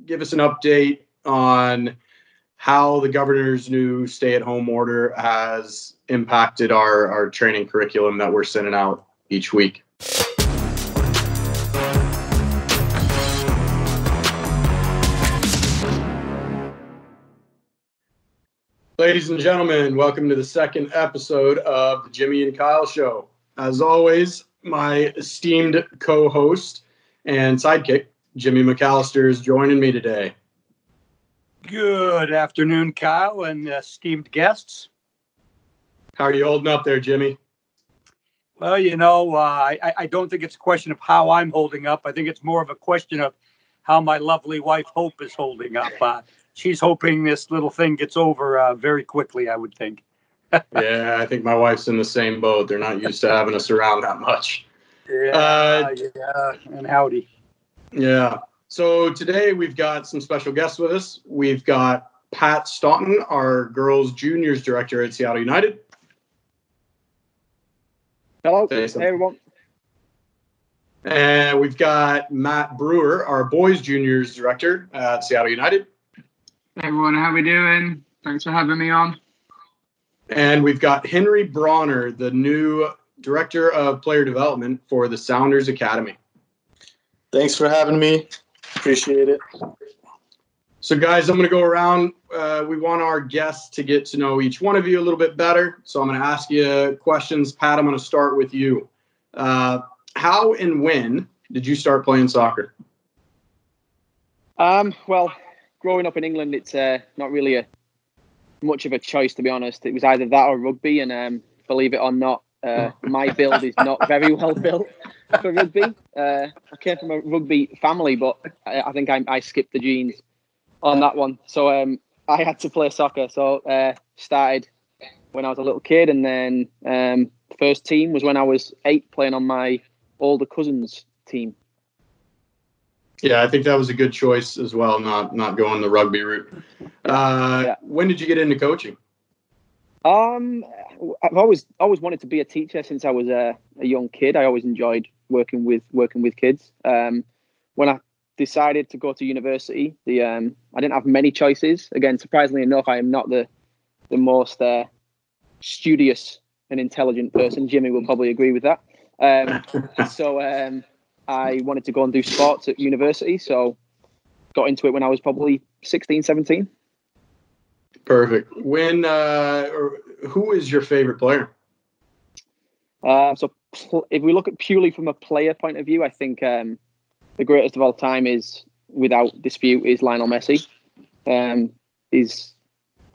give us an update on how the governor's new stay-at-home order has impacted our training curriculum that we're sending out each week. Ladies and gentlemen, welcome to the second episode of the Jimmy and Kyle Show. As always, my esteemed co-host and sidekick, Jimmy McAllister, is joining me today. Good afternoon, Kyle and esteemed guests. How are you holding up there, Jimmy? Well, I don't think it's a question of how I'm holding up. I think it's more of a question of how my lovely wife, Hope, is holding up. She's hoping this little thing gets over very quickly, I would think. Yeah, I think my wife's in the same boat. They're not used to having us around that much. Yeah, and howdy. Yeah. So today we've got some special guests with us. We've got Pat Staunton, our girls juniors director at Seattle United. Hello. Hey, everyone. And we've got Matt Brewer, our boys juniors director at Seattle United. Hey everyone, how we doing? Thanks for having me on. And we've got Henry Brauner, the new director of player development for the Sounders Academy. Thanks for having me. Appreciate it. So guys, I'm going to go around. We want our guests to get to know each one of you a little bit better. So I'm going to ask you questions. Pat, I'm going to start with you. How and when did you start playing soccer? Well, growing up in England, it's not really much of a choice, to be honest. It was either that or rugby, and believe it or not, my build is not very well built for rugby. I came from a rugby family, but I think I skipped the genes on that one. So I had to play soccer. So started when I was a little kid, and then first team was when I was 8, playing on my older cousin's team. Yeah, I think that was a good choice as well, not going the rugby route. When did you get into coaching? I've always wanted to be a teacher since I was a young kid. I always enjoyed working with kids. When I decided to go to university, I didn't have many choices. Again, surprisingly enough, I am not the most studious and intelligent person. Jimmy will probably agree with that. So I wanted to go and do sports at university, so got into it when I was probably 16, 17. Perfect. Who is your favorite player? So if we look at purely from a player point of view, I think the greatest of all time is, without dispute, is Lionel Messi. Is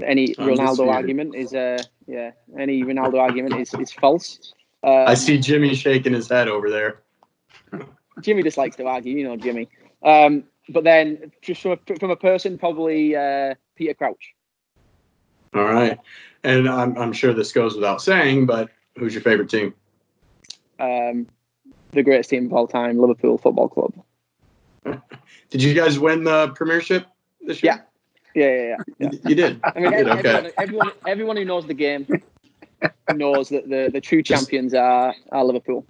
any Ronaldo argument is any Ronaldo argument is false. I see Jimmy shaking his head over there. Jimmy just likes to argue, Jimmy. But then, just from a person, probably Peter Crouch. All right, and I'm sure this goes without saying, but who's your favorite team? The greatest team of all time, Liverpool Football Club. Did you guys win the Premiership this year? Yeah. You did. I mean, Okay. Everyone who knows the game knows that the true champions are Liverpool.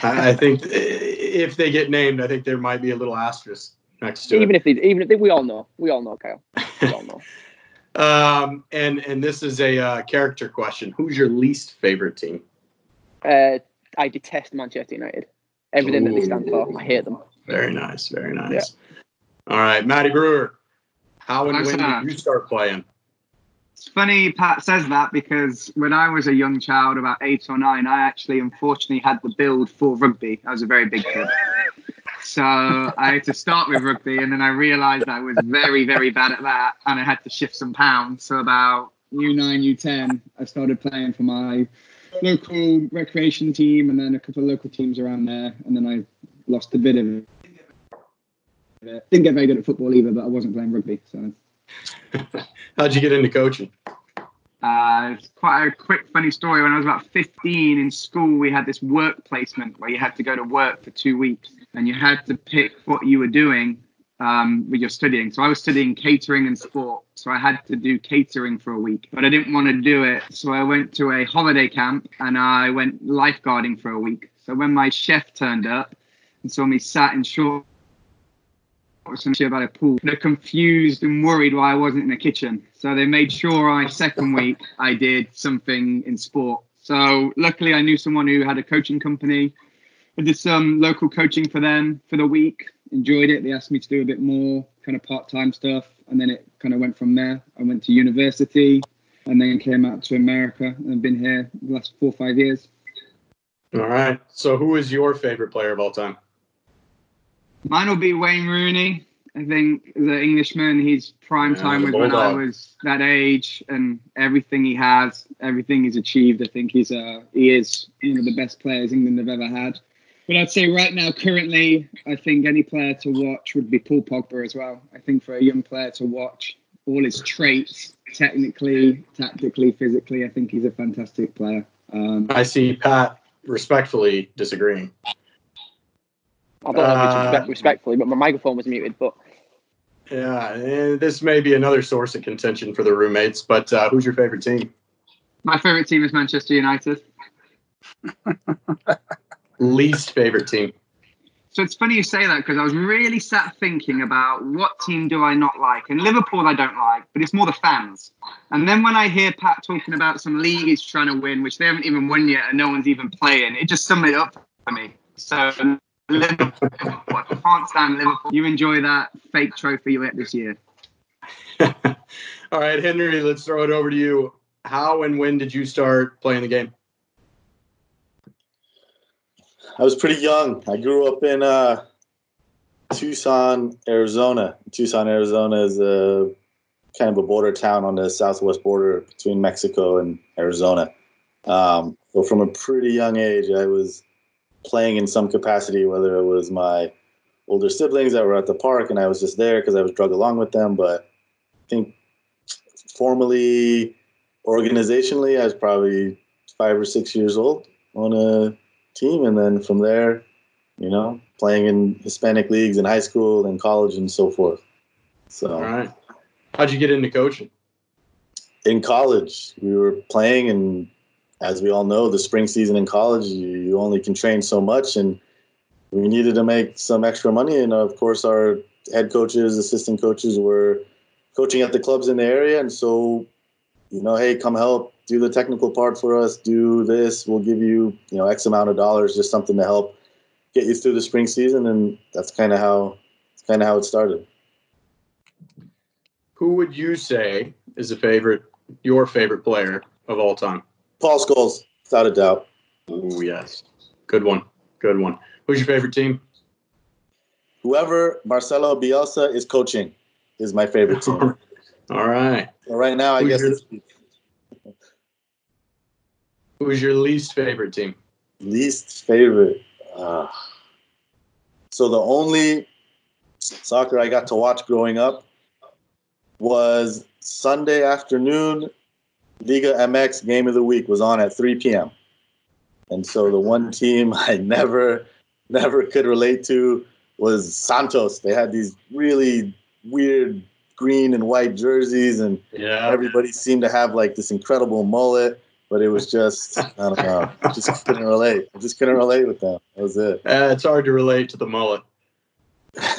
I think if they get named, I think there might be a little asterisk next to it. Even if they, we all know, Kyle. We all know. And this is a character question. Who's your least favorite team? I detest Manchester United. Everything that they stand for, I hate them. Very nice. Yeah. All right, Matty Brewer. How and when did you start playing? It's funny Pat says that, because when I was a young child, about 8 or 9, I actually unfortunately had the build for rugby. I was a very big kid. So I had to start with rugby, and then I realised I was very, very bad at that, and I had to shift some pounds. So about U9, U10, I started playing for my local recreation team, and then a couple of local teams around there, and then I lost a bit of it. Didn't get very good at football either, but I wasn't playing rugby. So how'd you get into coaching? It's quite a quick, funny story. When I was about 15 in school, we had this work placement where you had to go to work for 2 weeks, and you had to pick what you were doing with your studying. So I was studying catering and sport, so I had to do catering for a week, but I didn't want to do it. So I went to a holiday camp, and I went lifeguarding for a week. So when my chef turned up and saw me sat in shorts some shit about a pool. They're confused and worried why I wasn't in the kitchen. So they made sure my second week I did something in sport. So luckily I knew someone who had a coaching company. I did some local coaching for them for the week. Enjoyed it. They asked me to do a bit more kind of part-time stuff. And then it kind of went from there. I went to university and then came out to America and I've been here the last 4 or 5 years. All right. So who is your favorite player of all time? Mine will be Wayne Rooney. I think the Englishman, his prime time was when I was that age, and everything he has, everything he's achieved. I think he is one of the best players England have ever had. But I'd say right now, currently, I think any player to watch would be Paul Pogba as well. I think for a young player to watch all his traits, technically, tactically, physically, I think he's a fantastic player. I see Pat respectfully disagreeing. I don't know if it's respectfully, but my microphone was muted. But yeah, this may be another source of contention for the roommates. But who's your favorite team? My favorite team is Manchester United. Least favorite team? So it's funny you say that because I was really sat thinking about what team do I not like. And Liverpool I don't like, but it's more the fans. And then when I hear Pat talking about some league he's trying to win, which they haven't even won yet and no one's even playing, it just summed it up for me. So Liverpool, I can't stand Liverpool. You enjoy that fake trophy you get this year. All right, Henry, let's throw it over to you. How and when did you start playing the game? I was pretty young. I grew up in Tucson, Arizona. Tucson, Arizona is a kind of a border town on the southwest border between Mexico and Arizona. So from a pretty young age, I was playing in some capacity, whether it was my older siblings that were at the park and I was just there because I was drug along with them. But I think formally, organizationally, I was probably 5 or 6 years old on a team. And then from there, playing in Hispanic leagues in high school and college and so forth. So, all right. How'd you get into coaching? In college, we were playing, and as we all know, the spring season in college, you only can train so much, and we needed to make some extra money. And of course, our head coaches, assistant coaches were coaching at the clubs in the area. And so, hey, come help, do the technical part for us, do this. We'll give you, X amount of dollars, just something to help get you through the spring season. And that's kind of how it started. Who would you say is your favorite player of all time? Paul Scholes, without a doubt. Oh, yes. Good one. Who's your favorite team? Whoever Marcelo Bielsa is coaching is my favorite team. All right. So right now, I guess who's your least favorite team? Least favorite. So the only soccer I got to watch growing up was Sunday afternoon. Liga MX game of the week was on at 3 p.m. And so the one team I never could relate to was Santos. They had these really weird green and white jerseys, and everybody seemed to have like this incredible mullet, but it was just, I don't know, I just couldn't relate. I just couldn't relate with them. That was it. It's hard to relate to the mullet.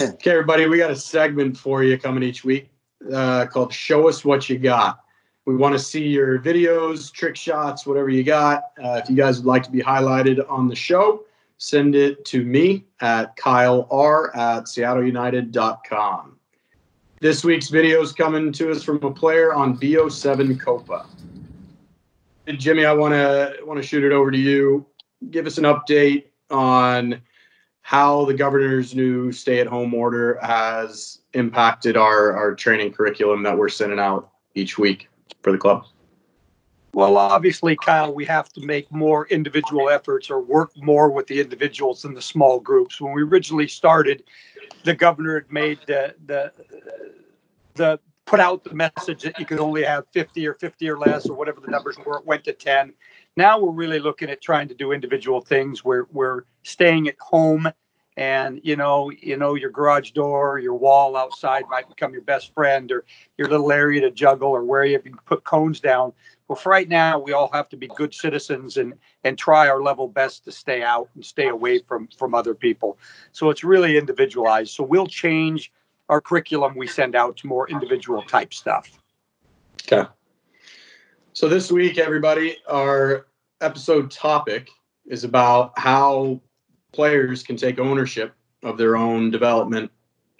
Okay, everybody, we got a segment for you coming each week called Show Us What You Got. We want to see your videos, trick shots, whatever you got. If you guys would like to be highlighted on the show, send it to me at kyler@seattleunited.com. This week's video is coming to us from a player on BO7 Copa. Jimmy, I want to shoot it over to you. Give us an update on how the governor's new stay-at-home order has impacted our training curriculum that we're sending out each week for the club. Well, obviously, Kyle, we have to make more individual efforts or work more with the individuals in the small groups. When we originally started, the governor had made the put out the message that you could only have 50 or less or whatever the numbers were. It went to 10. Now we're really looking at trying to do individual things. We're staying at home, and your garage door, your wall outside might become your best friend, or your little area to juggle, or where you can put cones down. Well, for right now, we all have to be good citizens and try our level best to stay out and stay away from other people. So it's really individualized. So we'll change our curriculum we send out to more individual type stuff. Okay. So this week, everybody, our episode topic is about how players can take ownership of their own development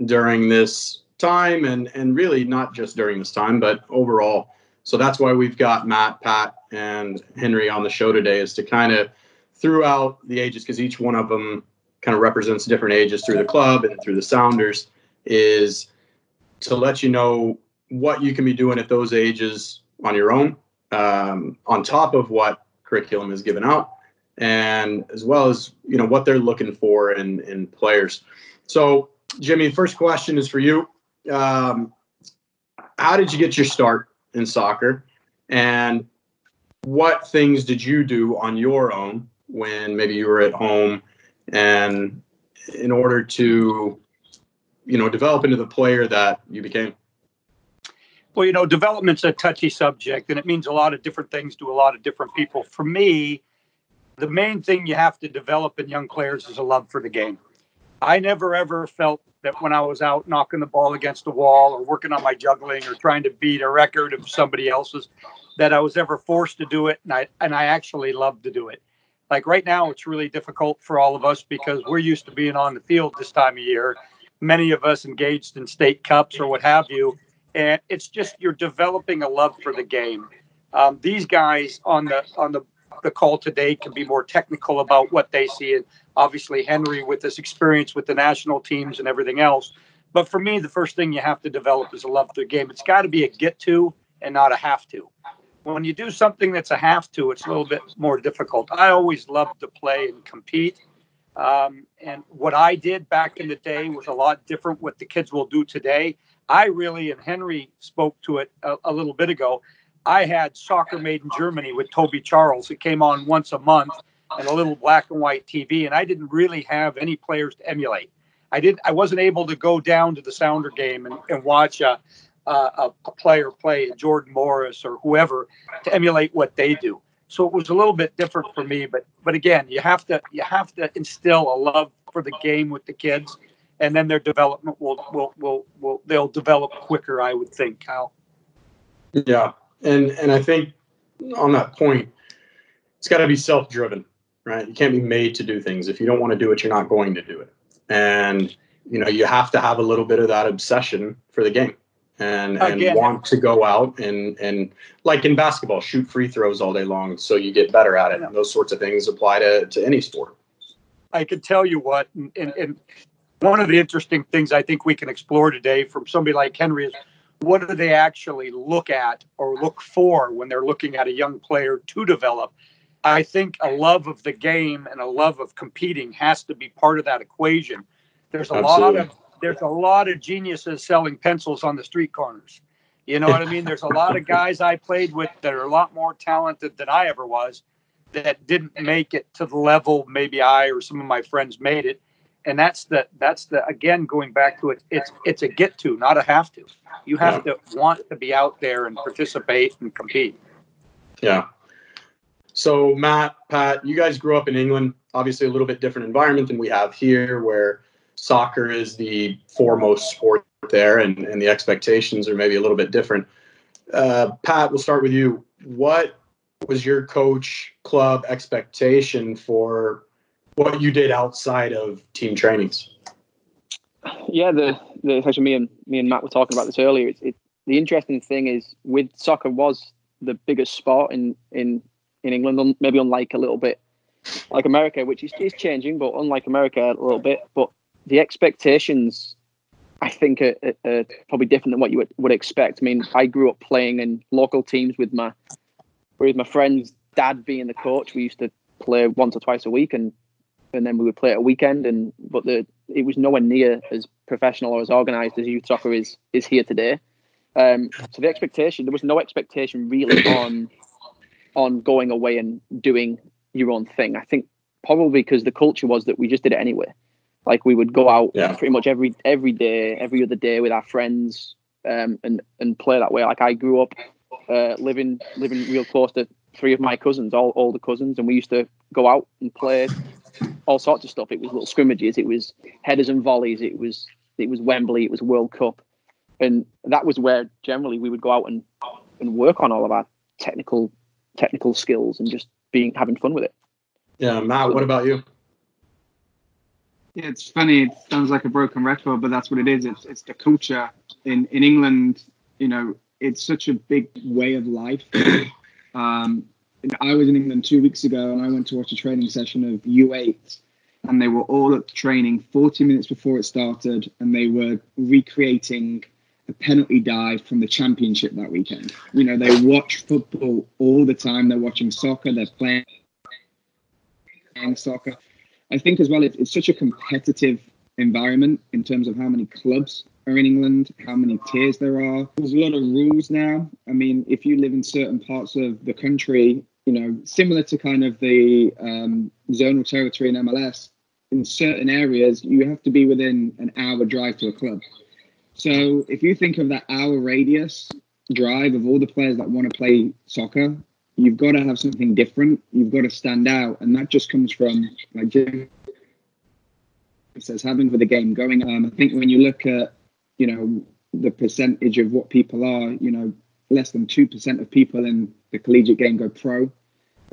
during this time, and really not just during this time, but overall. So that's why we've got Matt, Pat, and Henry on the show today, is to kind of throughout the ages, because each one of them kind of represents different ages through the club and through the Sounders, is to let you know what you can be doing at those ages on your own, on top of what curriculum is given out, and as well as, you know, what they're looking for in players. So, Jimmy, first question is for you. How did you get your start in soccer, and what things did you do on your own when maybe you were at home, and in order to, you know, develop into the player that you became? Well, you know, development's a touchy subject, and it means a lot of different things to a lot of different people. For me, the main thing you have to develop in young players is a love for the game. I never, ever felt that when I was out knocking the ball against the wall or working on my juggling or trying to beat a record of somebody else's, that I was ever forced to do it. And I actually love to do it. Like right now, it's really difficult for all of us because we're used to being on the field this time of year. Many of us engaged in state cups or what have you. And it's just, you're developing a love for the game. These guys on the call today can be more technical about what they see. And obviously Henry with this experience with the national teams and everything else. But for me, the first thing you have to develop is a love for the game. It's got to be a get to and not a have to. When you do something that's a have to, it's a little bit more difficult. I always loved to play and compete. And what I did back in the day was a lot different what the kids will do today. I really, and Henry spoke to it a little bit ago, I had Soccer Made in Germany with Toby Charles. It came on once a month and a little black and white TV, and I didn't really have any players to emulate. I wasn't able to go down to the Sounder game and watch a player play, Jordan Morris or whoever, to emulate what they do. So it was a little bit different for me, but again, you have to instill a love for the game with the kids, and then their development they'll develop quicker, I would think, Kyle. Yeah, and I think on that point, it's got to be self-driven, right? You can't be made to do things. If you don't want to do it, you're not going to do it. And you know, you have to have a little bit of that obsession for the game. And want to go out and like in basketball, shoot free throws all day long so you get better at it. And those sorts of things apply to any sport. I can tell you what, and one of the interesting things I think we can explore today from somebody like Henry is, what do they actually look at or look for when they're looking at a young player to develop? I think a love of the game and a love of competing has to be part of that equation. There's a lot of geniuses selling pencils on the street corners. You know what I mean? There's a lot of guys I played with that are a lot more talented than I ever was that didn't make it to the level maybe I or some of my friends made it. And that's the again, going back to it, it's a get to, not a have to. You have to want to be out there and participate and compete. Yeah. So Matt, Pat, you guys grew up in England, obviously a little bit different environment than we have here, where soccer is the foremost sport there, and the expectations are maybe a little bit different. Pat, we'll start with you. What was your coach club expectation for what you did outside of team trainings? Yeah, actually me and Matt were talking about this earlier. The interesting thing is, with soccer was the biggest sport in England, maybe unlike a little bit like America, which is changing, but unlike America a little bit. But the expectations, I think, are probably different than what you would expect. I mean, I grew up playing in local teams with my friend's dad being the coach. We used to play once or twice a week, and then we would play at a weekend. But it was nowhere near as professional or as organised as youth soccer is here today. So the expectation, there was no expectation really on going away and doing your own thing. I think probably because the culture was that we just did it anyway. Like we would go out pretty much every day, every other day with our friends, and play that way. Like I grew up living real close to three of my cousins, all older cousins, and we used to go out and play all sorts of stuff. It was little scrimmages, it was headers and volleys, it was it was Wembley, it was World Cup. And that was where generally we would go out and work on all of our technical skills and just having fun with it. Yeah, Matt, what about you? Yeah, it's funny. It sounds like a broken record, but that's what it is. It's the culture in England. You know, it's such a big way of life. I was in England 2 weeks ago, and I went to watch a training session of U8, and they were all at training 40 minutes before it started, and they were recreating a penalty dive from the championship that weekend. You know, they watch football all the time. They're watching soccer. They're playing soccer. I think as well, it's such a competitive environment in terms of how many clubs are in England, how many tiers there are. There's a lot of rules now. I mean, if you live in certain parts of the country, you know, similar to kind of the zonal territory in MLS, in certain areas, you have to be within an hour drive to a club. So if you think of that hour radius drive of all the players that want to play soccer, you've got to have something different. You've got to stand out. And that just comes from, like Jim says, having for the game going. I think when you look at, you know, the percentage of what people are, you know, less than 2% of people in the collegiate game go pro.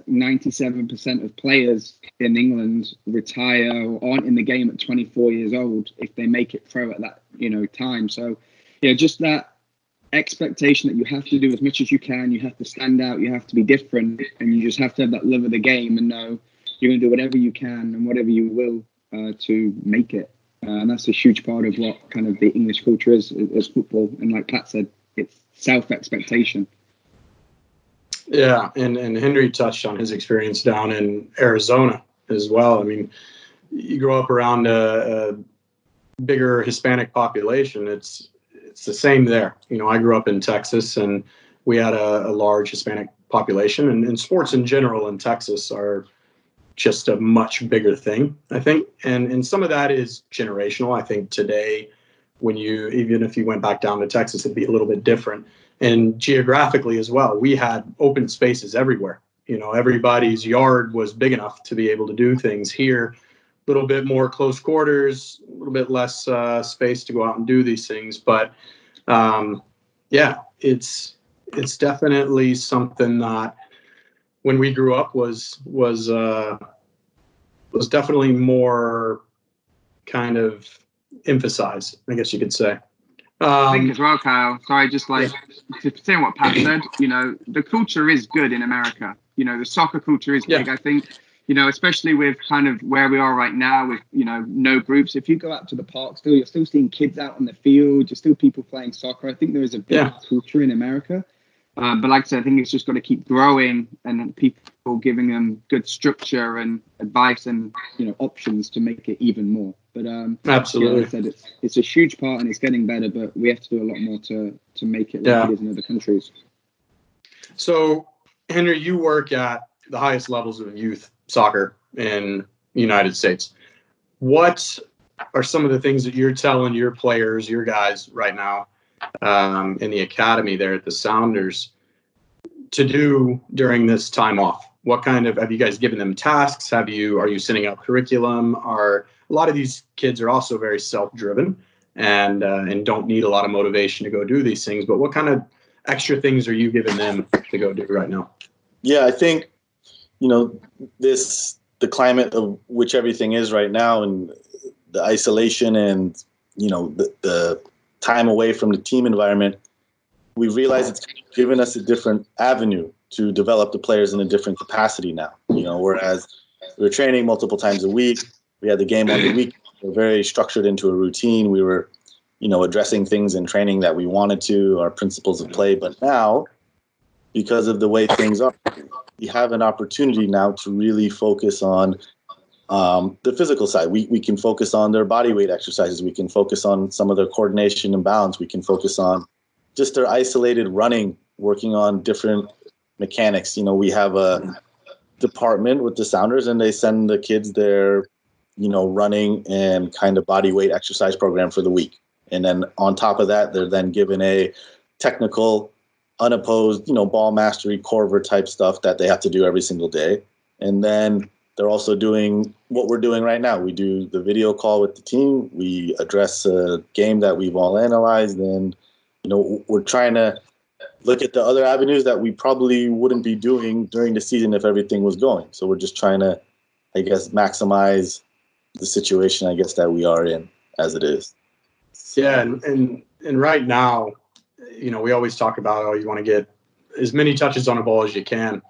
97% of players in England retire or aren't in the game at 24 years old if they make it pro at that, you know, time. So, yeah, just that expectation that you have to do as much as you can, you have to stand out, you have to be different, and you just have to have that love of the game and know you're going to do whatever you can and whatever you will to make it. And that's a huge part of what kind of the English culture is as football. And like Pat said, it's self-expectation. Yeah, and Henry touched on his experience down in Arizona as well. I mean, you grow up around a bigger Hispanic population. It's the same there. You know, I grew up in Texas, and we had a large Hispanic population, and sports in general in Texas are just a much bigger thing, I think. And some of that is generational. I think today, even if you went back down to Texas, it'd be a little bit different. And geographically as well, we had open spaces everywhere. You know, everybody's yard was big enough to be able to do things. Here, a little bit more close quarters, a little bit less space to go out and do these things. But yeah, it's definitely something that when we grew up was definitely more kind of emphasized, I guess you could say. I think as well, Kyle, sorry, just like to say what Pat said, you know, the culture is good in America. You know, the soccer culture is big. I think, you know, especially with kind of where we are right now with, you know, no groups. If you go out to the park still, you're still seeing kids out on the field. You're still people playing soccer. I think there is a big culture in America. But like I said, I think it's just got to keep growing and people giving them good structure and advice and, you know, options to make it even more. But absolutely, like I said, it's a huge part and it's getting better, but we have to do a lot more to make it like it is in other countries. So, Henry, you work at the highest levels of youth soccer in the United States. What are some of the things that you're telling your players, your guys right now in the academy there at the Sounders to do during this time off? What kind of, have you guys given them tasks? Are you sending out curriculum? A lot of these kids are also very self-driven and don't need a lot of motivation to go do these things. But what kind of extra things are you giving them to go do right now? Yeah, I think, you know, the climate of which everything is right now and the isolation and, you know, the time away from the team environment, we realize it's given us a different avenue to develop the players in a different capacity now. You know, whereas we were training multiple times a week, we had the game on the week, we were very structured into a routine. We were, you know, addressing things in training that we wanted to, our principles of play. But now, because of the way things are, we have an opportunity now to really focus on the physical side. We can focus on their body weight exercises. We can focus on some of their coordination and balance. We can focus on just their isolated running, working on different mechanics. You know, we have a department with the Sounders, and they send the kids their, you know, running and kind of body weight exercise program for the week. And then on top of that, they're then given a technical, unopposed, you know, ball mastery, Corver type stuff that they have to do every single day. And then they're also doing what we're doing right now. We do the video call with the team. We address a game that we've all analyzed, and we're trying to look at the other avenues that we probably wouldn't be doing during the season if everything was going. So we're just trying to, I guess, maximize the situation, I guess, that we are in as it is. Yeah, and right now, we always talk about, you want to get as many touches on a ball as you can.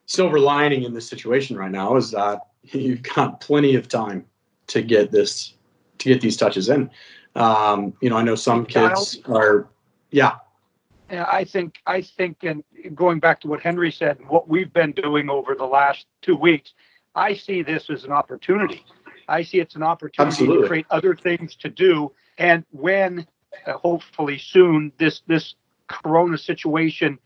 Silver lining in this situation right now is that you've got plenty of time to get these touches in. I know some kids are, yeah. Yeah, I think, and going back to what Henry said, what we've been doing over the last 2 weeks, I see this as an opportunity. I see it's an opportunity Absolutely. to create other things to do. And when, hopefully soon, this Corona situation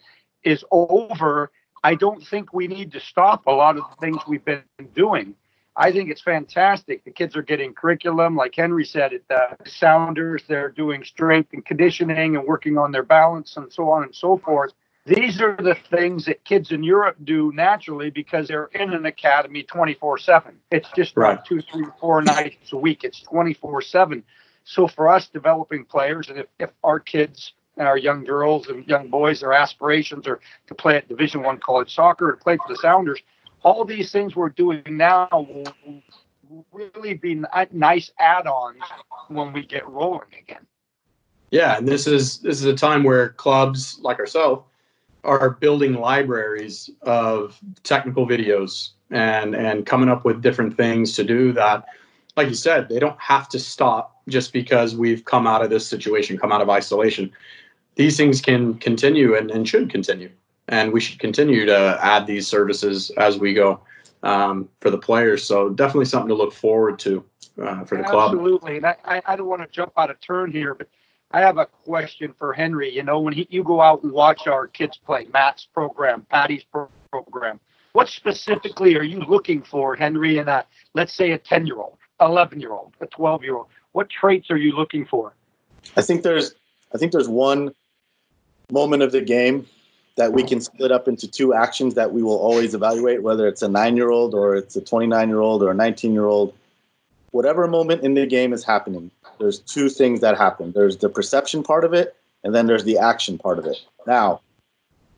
is over, I don't think we need to stop a lot of the things we've been doing. I think it's fantastic. The kids are getting curriculum, like Henry said, at the Sounders. They're doing strength and conditioning and working on their balance and so on and so forth. These are the things that kids in Europe do naturally because they're in an academy 24/7. It's just not 2, 3, 4 nights a week. It's 24/7. So for us developing players, and if our kids and our young girls and young boys, their aspirations are to play at Division I college soccer or to play for the Sounders, all these things we're doing now will really be nice add-ons when we get rolling again. Yeah, and this is a time where clubs like ourselves are building libraries of technical videos and coming up with different things to do that, like you said, they don't have to stop just because we've come out of this situation, come out of isolation. These things can continue and should continue. And we should continue to add these services as we go for the players. So definitely something to look forward to for the club. Absolutely. And I don't want to jump out of turn here, but I have a question for Henry. When you go out and watch our kids play, Matt's program, Patty's program, what specifically are you looking for, Henry, in let's say a 10-year-old, 11-year-old, a 12-year-old? What traits are you looking for? I think there's one moment of the game that we can split up into 2 actions that we will always evaluate, whether it's a 9-year-old or it's a 29-year-old or a 19-year-old. Whatever moment in the game is happening, there's 2 things that happen. There's the perception part of it, and then there's the action part of it. Now,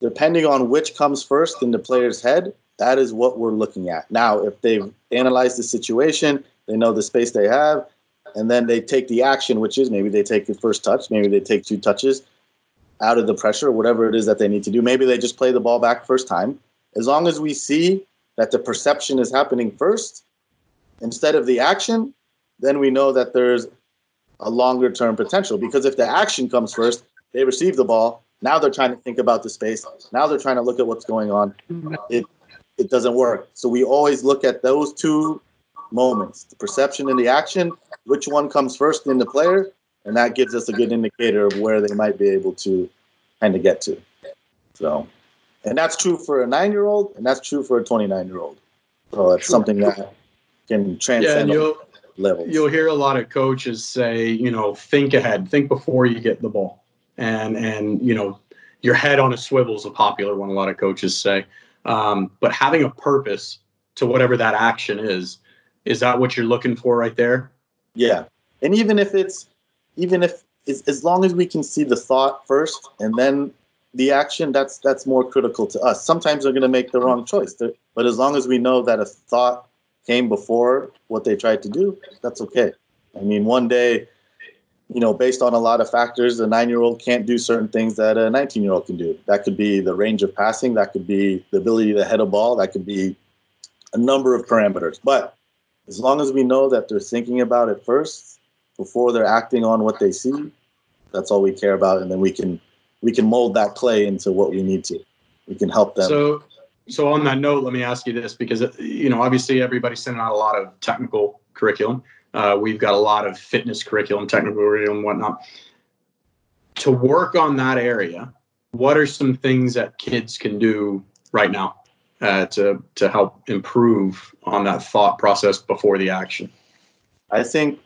depending on which comes first in the player's head, that is what we're looking at. Now, if they've analyzed the situation, they know the space they have, and then they take the action, which is maybe they take the first touch, maybe they take 2 touches out of the pressure, whatever it is that they need to do. Maybe they just play the ball back first time. As long as we see that the perception is happening first instead of the action, then we know that there's a longer term potential. Because if the action comes first, they receive the ball. Now they're trying to think about the space. Now they're trying to look at what's going on. It doesn't work. So we always look at those 2 moments, the perception and the action, which one comes first in the player, and that gives us a good indicator of where they might be able to kind of get to. So, and that's true for a 9-year-old, and that's true for a 29-year-old. So it's something that can transcend levels. You'll hear a lot of coaches say, think ahead, think before you get the ball. And your head on a swivel is a popular one, a lot of coaches say. But having a purpose to whatever that action is that what you're looking for right there? Yeah. And even if as long as we can see the thought first and then the action, that's more critical to us. Sometimes they're going to make the wrong choice, but as long as we know that a thought came before what they tried to do, that's okay. I mean, one day, based on a lot of factors, a 9-year-old can't do certain things that a 19-year-old can do. That could be the range of passing. That could be the ability to head a ball. That could be a number of parameters. But as long as we know that they're thinking about it first before they're acting on what they see, that's all we care about. And then we can mold that clay into what we need to. We can help them. So on that note, let me ask you this, because, obviously everybody's sending out a lot of technical curriculum. We've got a lot of fitness curriculum, technical curriculum, whatnot. To work on that area, what are some things that kids can do right now to help improve on that thought process before the action? I think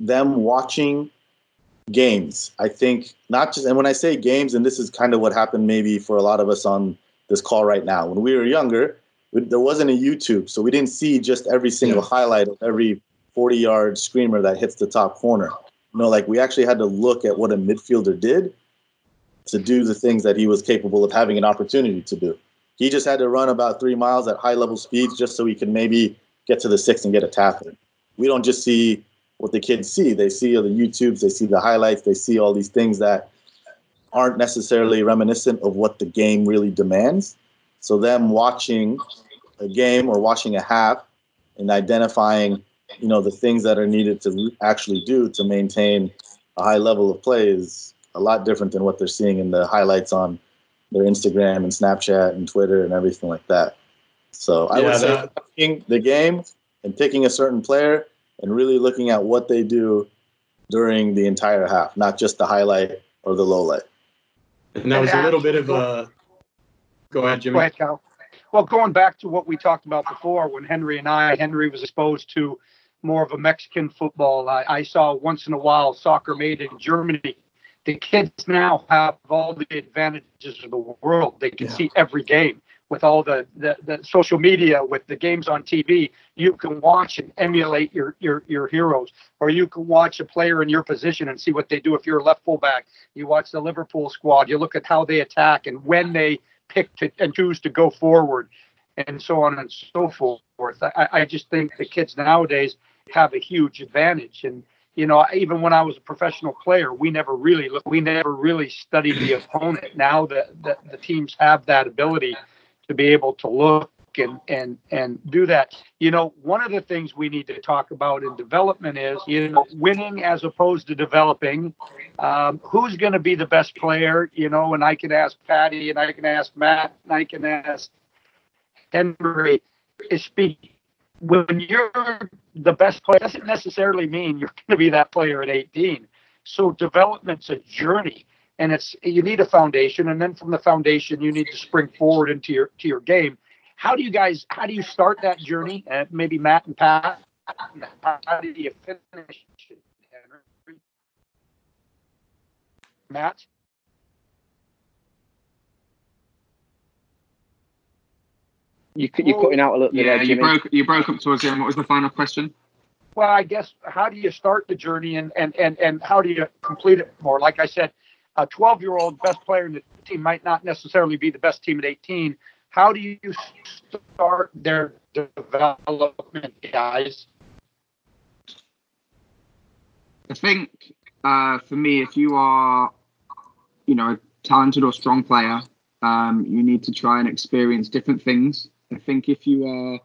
them watching games. I think not just, and when I say games, and this is kind of what happened maybe for a lot of us on this call right now. When we were younger, there wasn't a YouTube, so we didn't see just every single highlight of every 40-yard screamer that hits the top corner. Like we actually had to look at what a midfielder did to do the things that he was capable of having an opportunity to do. He just had to run about 3 miles at high level speeds just so he can maybe get to the 6 and get a tackle. We don't just see what the kids see. They see the YouTubes, they see the highlights, they see all these things that aren't necessarily reminiscent of what the game really demands. So them watching a game or watching a half and identifying, the things that are needed to actually do to maintain a high level of play is a lot different than what they're seeing in the highlights on their Instagram and Snapchat and Twitter and everything like that. So I would say watching the game and picking a certain player and really looking at what they do during the entire half, not just the highlight or the low light. And that was a little bit of a... Go ahead, Jimmy. Go ahead, Cal. Well, going back to what we talked about before, when Henry was exposed to more of a Mexican football. I saw once in a while soccer made in Germany. The kids now have all the advantages of the world. They can see every game with all the social media, with the games on TV. You can watch and emulate your heroes, or you can watch a player in your position and see what they do. If you're a left fullback, you watch the Liverpool squad. You look at how they attack and when they pick to and choose to go forward, and so on and so forth. I just think the kids nowadays have a huge advantage. And even when I was a professional player, we never really studied the opponent. Now the teams have that ability to be able to look and do that. One of the things we need to talk about in development is, winning as opposed to developing. Who's going to be the best player? And I can ask Patty, and I can ask Matt, and I can ask Henry. When you're the best player, doesn't necessarily mean you're going to be that player at 18. So development's a journey, and you need a foundation, and then from the foundation you need to spring forward into your game. How do you start that journey? Maybe Matt and Pat, how do you finish it, Henry? Matt? You're cutting out a little bit. Yeah, you broke up towards the end. What was the final question? Well, I guess, how do you start the journey and how do you complete it more? Like I said, a 12-year-old best player in the team might not necessarily be the best team at 18. How do you start their development, guys? I think for me, if you are, a talented or strong player, you need to try and experience different things. I think if you are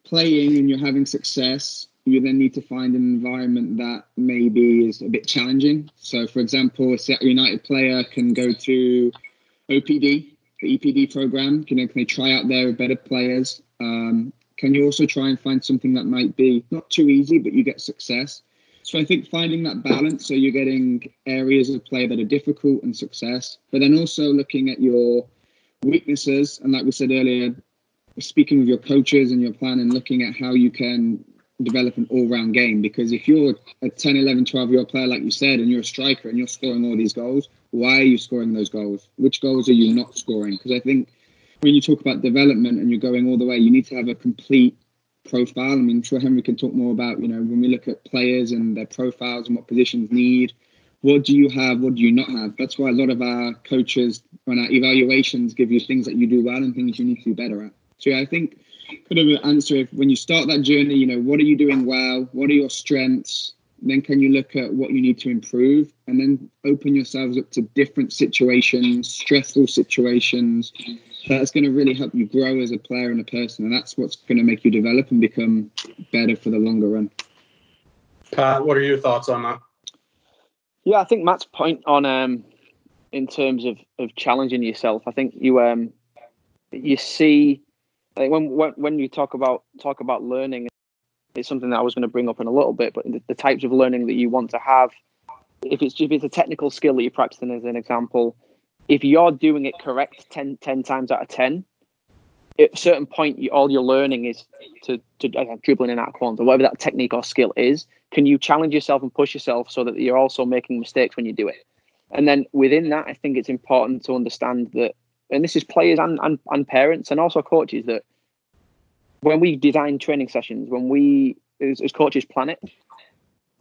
playing and you're having success, you then need to find an environment that maybe is a bit challenging. So, for example, a Seattle United player can go to OPD, the EPD program. Can they try out there with better players? Can you also try and find something that might be not too easy, but you get success? So I think finding that balance, so you're getting areas of play that are difficult and success, but then also looking at your weaknesses. And like we said earlier, speaking with your coaches and your plan and looking at how you can develop an all-round game. Because if you're a 10, 11, 12-year-old player, like you said, and you're a striker and you're scoring all these goals, why are you scoring those goals? Which goals are you not scoring? Because I think when you talk about development and you're going all the way, you need to have a complete profile. I mean, I'm sure Henry can talk more about, when we look at players and their profiles and what positions need, what do you have, what do you not have? That's why a lot of our coaches, when our evaluations, give you things that you do well and things you need to do better at. So I think kind of an answer, if when you start that journey, what are you doing well? What are your strengths? Then can you look at what you need to improve, and then open yourselves up to different situations, stressful situations. That's going to really help you grow as a player and a person. And that's what's going to make you develop and become better for the longer run. Pat, what are your thoughts on that? Yeah, I think Matt's point on in terms of challenging yourself. I think you see, I think when you talk about learning, it's something that I was going to bring up in a little bit. But the types of learning that you want to have, if it's a technical skill that you're practicing, as an example, if you're doing it correct 10 times out of 10, at a certain point, all you're learning is to dribbling in out of corners, or whatever that technique or skill is. Can you challenge yourself and push yourself so that you're also making mistakes when you do it? And then within that, I think it's important to understand that, and this is players and parents and also coaches, that when we design training sessions, when we as coaches plan it,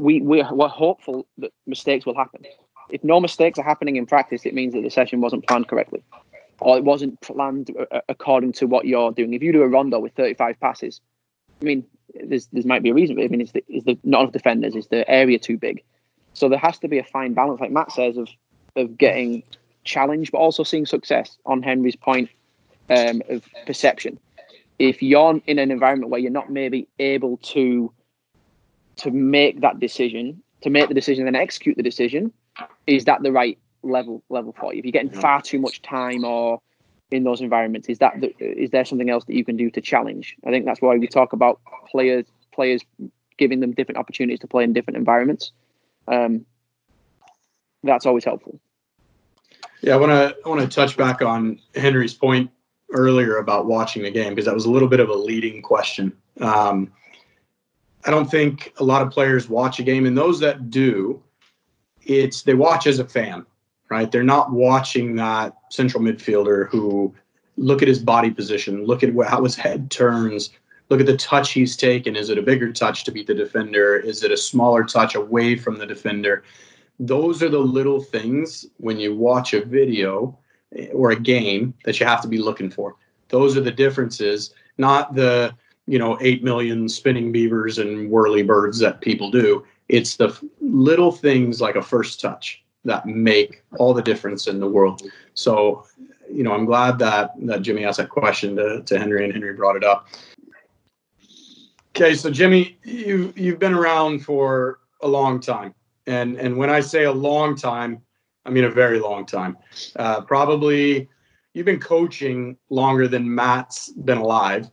we're hopeful that mistakes will happen. If no mistakes are happening in practice, it means that the session wasn't planned correctly, or it wasn't planned according to what you're doing. If you do a rondo with 35 passes, I mean, there's might be a reason. I mean, is the not enough defenders? Is the area too big? So there has to be a fine balance, like Matt says, of getting challenged, but also seeing success. On Henry's point of perception, if you're in an environment where you're not maybe able to make that decision, to make the decision and then execute the decision, is that the right level for you? If you're getting far too much time or in those environments, is there something else that you can do to challenge? I think that's why we talk about players giving them different opportunities to play in different environments. That's always helpful. Yeah, I want to touch back on Henry's point earlier about watching the game, because that was a little bit of a leading question. I don't think a lot of players watch a game, and those that do, they watch as a fan, right? They're not watching that central midfielder who look at his body position, look at how his head turns, look at the touch he's taken. Is it a bigger touch to beat the defender? Is it a smaller touch away from the defender? Those are the little things when you watch a video or a game that you have to be looking for. Those are the differences, not the 8 million spinning beavers and whirly birds that people do. It's the little things like a first touch that make all the difference in the world. So, I'm glad that Jimmy asked that question to Henry, and Henry brought it up. Okay, so Jimmy, you've been around for a long time. And when I say a long time, I mean a very long time. Probably you've been coaching longer than Matt's been alive.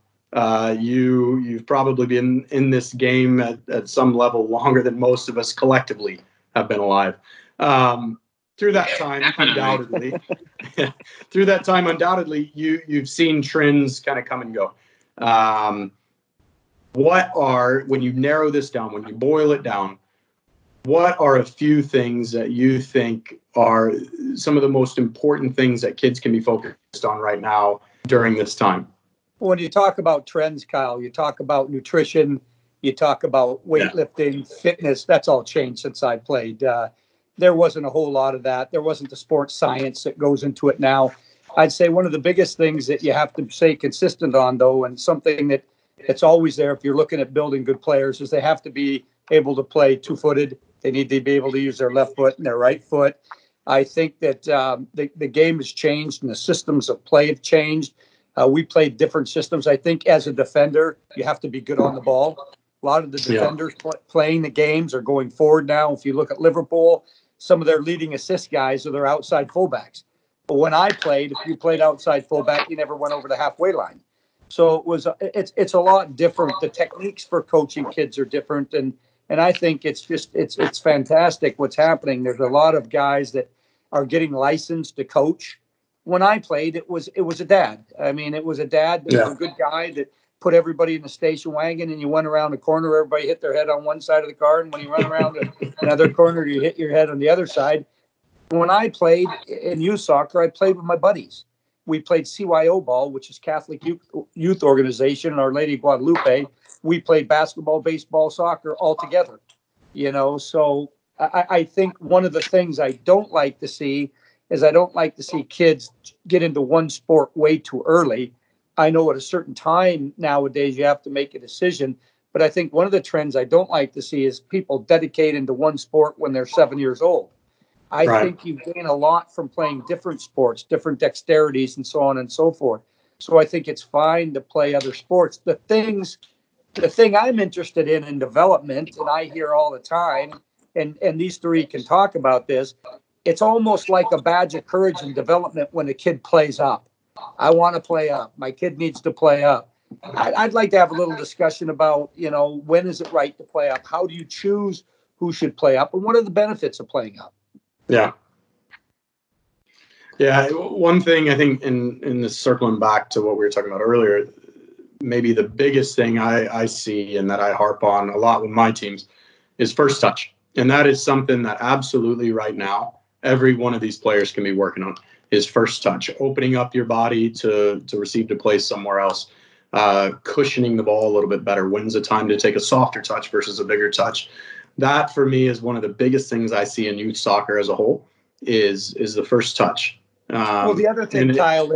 You've probably been in this game at some level longer than most of us collectively have been alive. Through that time, undoubtedly, you've seen trends kind of come and go. When you narrow this down, when you boil it down, what are a few things that you think are some of the most important things that kids can be focused on right now during this time? When you talk about trends, Kyle, you talk about nutrition, you talk about weightlifting, fitness, that's all changed since I played. There wasn't a whole lot of that. There wasn't the sports science that goes into it now. I'd say one of the biggest things that you have to stay consistent on, though, and something that's always there if you're looking at building good players, is they have to be able to play two-footed. They need to be able to use their left foot and their right foot. I think that the game has changed and the systems of play have changed. We played different systems. I think as a defender, you have to be good on the ball. A lot of the defenders playing the games are going forward now. If you look at Liverpool, some of their leading assist guys are their outside fullbacks. But when I played, if you played outside fullback, you never went over the halfway line. So it's a lot different. The techniques for coaching kids are different, and I think it's fantastic what's happening. There's a lot of guys that are getting licensed to coach. When I played, it was a dad. I mean, it was a dad that was a good guy that put everybody in the station wagon, and you went around the corner, everybody hit their head on one side of the car, and when you run around another corner, you hit your head on the other side. When I played in youth soccer, I played with my buddies. We played CYO ball, which is Catholic Youth Organization, Our Lady of Guadalupe. We played basketball, baseball, soccer all together. So I think one of the things I don't like to see is I don't like to see kids get into one sport way too early. I know at a certain time nowadays you have to make a decision, but I think one of the trends I don't like to see is people dedicate into one sport when they're 7 years old. I think you gain a lot from playing different sports, different dexterities, and so on and so forth. So I think it's fine to play other sports. The thing I'm interested in development, and I hear all the time, and these three can talk about this, it's almost like a badge of courage and development when a kid plays up. I want to play up. My kid needs to play up. I'd like to have a little discussion about, when is it right to play up? How do you choose who should play up? And what are the benefits of playing up? Yeah. One thing I think in this circling back to what we were talking about earlier, maybe the biggest thing I see and that I harp on a lot with my teams is first touch. And that is something that absolutely right now, every one of these players can be working on is first touch, opening up your body to receive to play somewhere else. cushioning the ball a little bit better. When's the time to take a softer touch versus a bigger touch? That for me is one of the biggest things I see in youth soccer as a whole is the first touch. Well, the other thing, Kyle,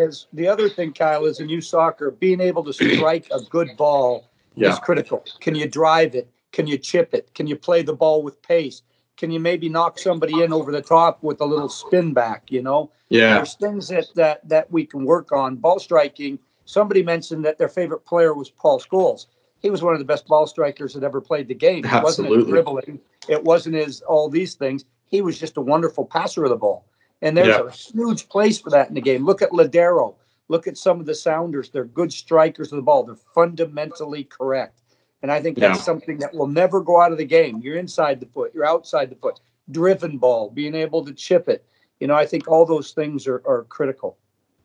is in youth soccer, being able to strike a good ball is critical. Can you drive it? Can you chip it? Can you play the ball with pace? Can you maybe knock somebody in over the top with a little spin back, you know? Yeah. There's things that we can work on. Ball striking, somebody mentioned that their favorite player was Paul Scholes. He was one of the best ball strikers that ever played the game. It wasn't his dribbling. It wasn't his all these things. He was just a wonderful passer of the ball. And there's a huge place for that in the game. Look at Ladero. Look at some of the Sounders. They're good strikers of the ball. They're fundamentally correct. And I think that's something that will never go out of the game. You're inside the foot. You're outside the foot. Driven ball, being able to chip it. You know, I think all those things are critical.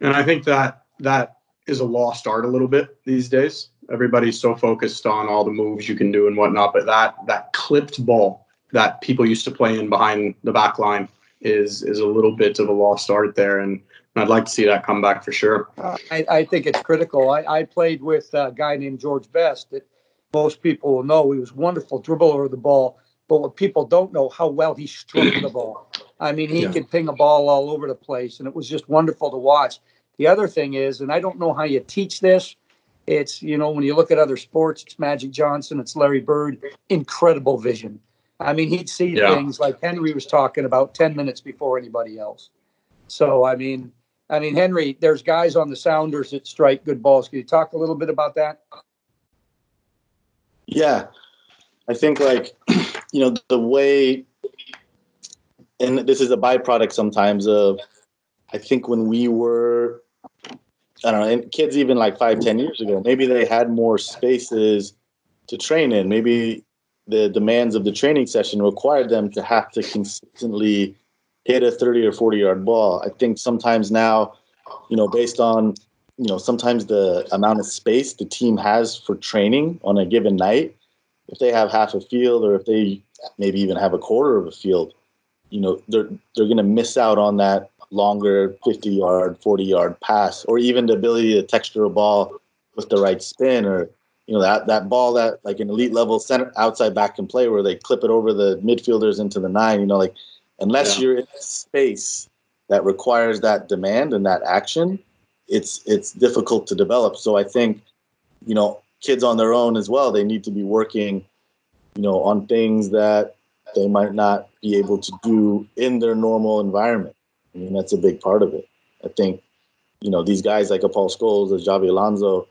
And I think that is a lost art a little bit these days. Everybody's so focused on all the moves you can do and whatnot. But that clipped ball that people used to play in behind the back line is a little bit of a lost art there. And I'd like to see that come back for sure. I think it's critical. I played with a guy named George Best that most people will know. He was a wonderful dribbler of the ball. But what people don't know, how well he struck the ball. I mean, he could ping a ball all over the place, and it was just wonderful to watch. The other thing is, and I don't know how you teach this, it's, you know, when you look at other sports, it's Magic Johnson, it's Larry Bird, incredible vision. I mean, he'd see things like Henry was talking about 10 minutes before anybody else. So, I mean, Henry, there's guys on the Sounders that strike good balls. Can you talk a little bit about that? Yeah. I think, like, you know, the way, and this is a byproduct sometimes of, I think when we were, I don't know, and kids even like 5-10 years ago, maybe they had more spaces to train in. Maybe the demands of the training session required them to have to consistently hit a 30 or 40-yard ball. I think sometimes now, you know, based on, you know, sometimes the amount of space the team has for training on a given night, if they have half a field or if they maybe even have a quarter of a field, you know, they're going to miss out on that longer 50-yard, 40-yard pass, or even the ability to texture a ball with the right spin, or, you know, that ball that like an elite level center outside back can play where they clip it over the midfielders into the 9, you know, like unless you're in a space that requires that demand and that action, it's difficult to develop. So I think, you know, kids on their own as well, they need to be working, you know, on things that they might not be able to do in their normal environment. I mean, that's a big part of it. I think, you know, these guys like a Paul Scholes, a Javi Alonso,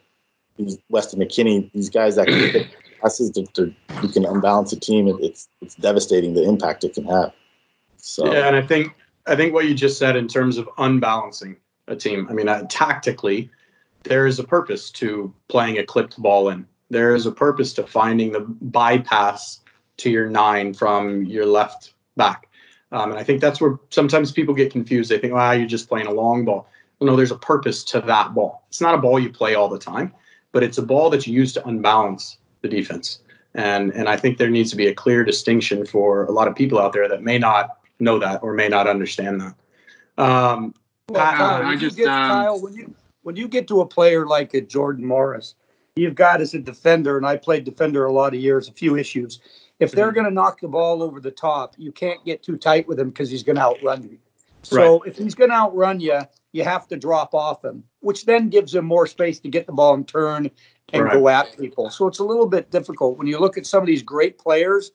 these Weston McKinney, these guys that can hit passes, you can unbalance a team. It's devastating, the impact it can have. So yeah, and I think what you just said in terms of unbalancing a team, I mean, tactically, there is a purpose to playing a clipped ball in. There is a purpose to finding the bypass to your 9 from your left back. And I think that's where sometimes people get confused. They think, you're just playing a long ball. Well, no, there's a purpose to that ball. It's not a ball you play all the time, but it's a ball that you use to unbalance the defense. And I think there needs to be a clear distinction for a lot of people out there that may not know that or may not understand that. Kyle, when you get to a player like a Jordan Morris, you've got as a defender, and I played defender a lot of years, a few issues. If they're going to knock the ball over the top, you can't get too tight with him because he's going to outrun you. So if he's going to outrun you, you have to drop off him, which then gives him more space to get the ball and turn and go at people. So it's a little bit difficult. When you look at some of these great players,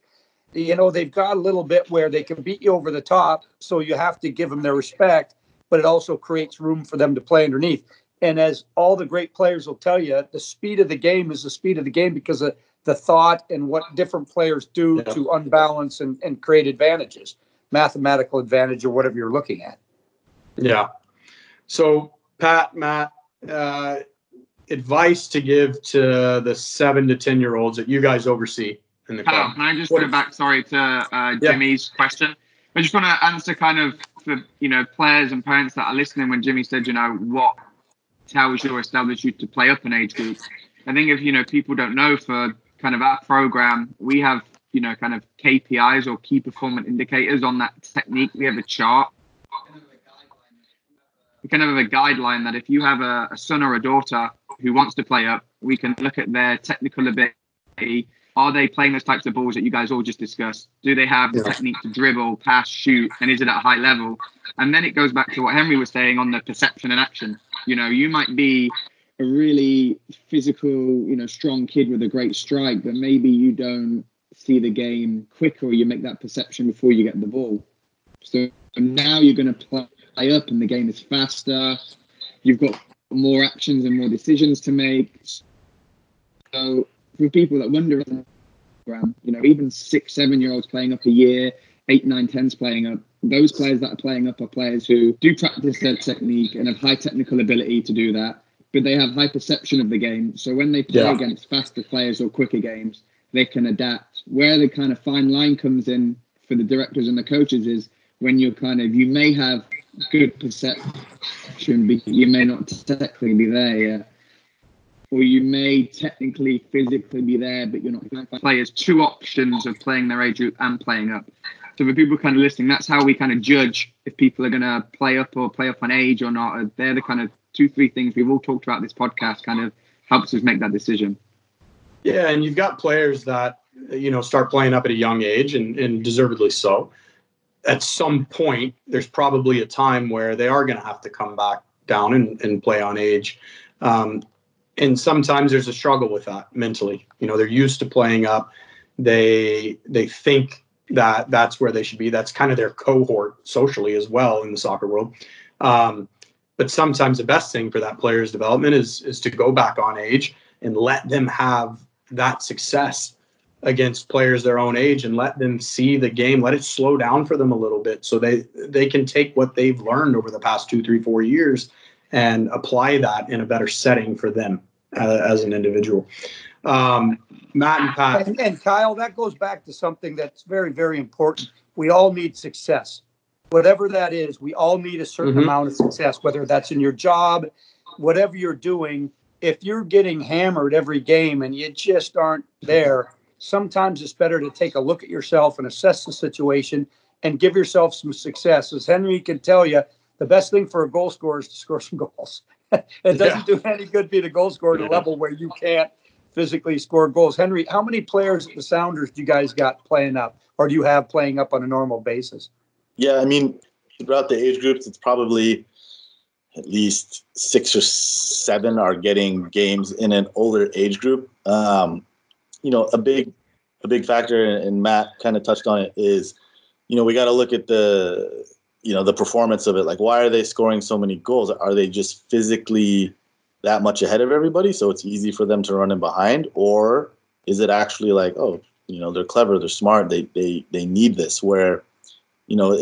you know, they've got a little bit where they can beat you over the top, so you have to give them their respect, but it also creates room for them to play underneath. And as all the great players will tell you, the speed of the game is the speed of the game because of the thought and what different players do to unbalance and create advantages, mathematical advantage or whatever you're looking at. Yeah. So, Matt, advice to give to the 7 to 10-year-olds that you guys oversee in the club. Can I just go back, to Jimmy's question? I just want to answer kind of for, you know, players and parents that are listening when Jimmy said, you know, what tells you or establishes you to play up an age group. I think if, you know, people don't know, for kind of our program, we have, you know, kind of KPIs or key performance indicators on that technique. We have a chart. We kind of have a guideline that if you have a son or a daughter who wants to play up. We can look at their technical ability. Are they playing those types of balls that you guys all just discussed? Do they have the technique to dribble, pass, shoot, and is it at a high level? And then it goes back to what Henry was saying on the perception and action. You know, you might be a really physical, you know, strong kid with a great strike, but maybe you don't see the game quicker, or you make that perception before you get the ball. So now you're going to play up and the game is faster. You've got more actions and more decisions to make. So for people that wonder, you know, even 6-7-year-olds playing up a year, 8, 9, 10s playing up, those players that are playing up are players who do practice their technique and have high technical ability to do that, but they have high perception of the game. So when they play against faster players or quicker games, they can adapt. Where the kind of fine line comes in for the directors and the coaches is when you're you may have good perception, but you may not technically be there yet. Or you may technically, physically be there, but you're not. Players 2 options of playing their age group and playing up. So for people kind of listening, that's how we kind of judge if people are going to play up or play up on age or not. They're the kind of 2-3 things we've all talked about this podcast kind of helps us make that decision. Yeah, and you've got players that, you know, start playing up at a young age and deservedly so. At some point, there's probably a time where they are going to have to come back down and play on age. And sometimes there's a struggle with that mentally. You know, they're used to playing up. They think that that's where they should be. That's kind of their cohort socially as well in the soccer world. But sometimes the best thing for that player's development is to go back on age and let them have that success against players their own age and let them see the game, let it slow down for them a little bit so they can take what they've learned over the past 2, 3, 4 years and apply that in a better setting for them as an individual. Matt and Pat. And Kyle, that goes back to something that's very, very important. We all need success. Whatever that is, we all need a certain amount of success, whether that's in your job, whatever you're doing. If you're getting hammered every game and you just aren't there, sometimes it's better to take a look at yourself and assess the situation and give yourself some success. As Henry can tell you, the best thing for a goal scorer is to score some goals. It doesn't do any good being a goal scorer at a level where you can't physically score goals. Henry, how many players at the Sounders do you guys got playing up, or do you have playing up on a normal basis? Yeah, I mean, throughout the age groups, it's probably at least 6 or 7 are getting games in an older age group. You know, a big factor, and Matt kind of touched on it, is, you know, we got to look at the performance of it. Like, why are they scoring so many goals? Are they just physically that much ahead of everybody, so it's easy for them to run in behind? Or is it actually like, oh, you know, they're clever, they're smart, they need this, where, you know,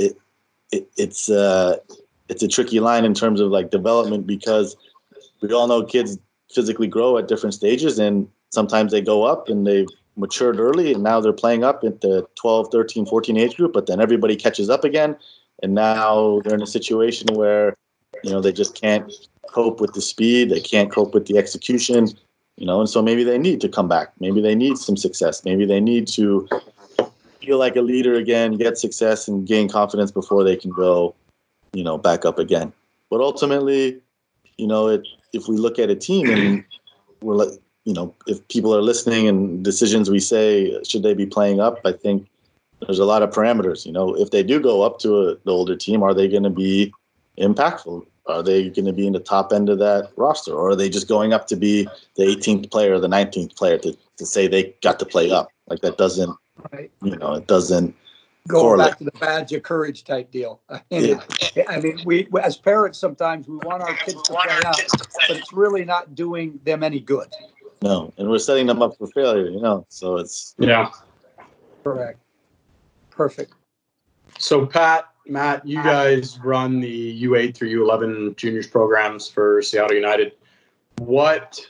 it's a tricky line in terms of like development, because we all know kids physically grow at different stages, and sometimes they go up and they've matured early and now they're playing up at the 12, 13, 14 age group, but then everybody catches up again. And now they're in a situation where, you know, they just can't cope with the speed. They can't cope with the execution, you know, and so maybe they need to come back. Maybe they need some success. Maybe they need to feel like a leader again, get success and gain confidence before they can go, you know, back up again. But ultimately, you know, if we look at a team and we're like, you know, if people are listening and decisions we say, should they be playing up? I think there's a lot of parameters. You know, if they do go up to the older team, are they going to be impactful? Are they going to be in the top end of that roster? Or are they just going up to be the 18th player or the 19th player to say they got to play up? Like, that doesn't, you know, it doesn't Going back to the badge of courage type deal. We as parents, sometimes we want our kids to play up, but it's really not doing them any good. No, and we're setting them up for failure, you know, so it's... Yeah. Correct. Perfect. So, Pat, Matt, you guys run the U8 through U11 juniors programs for Seattle United. What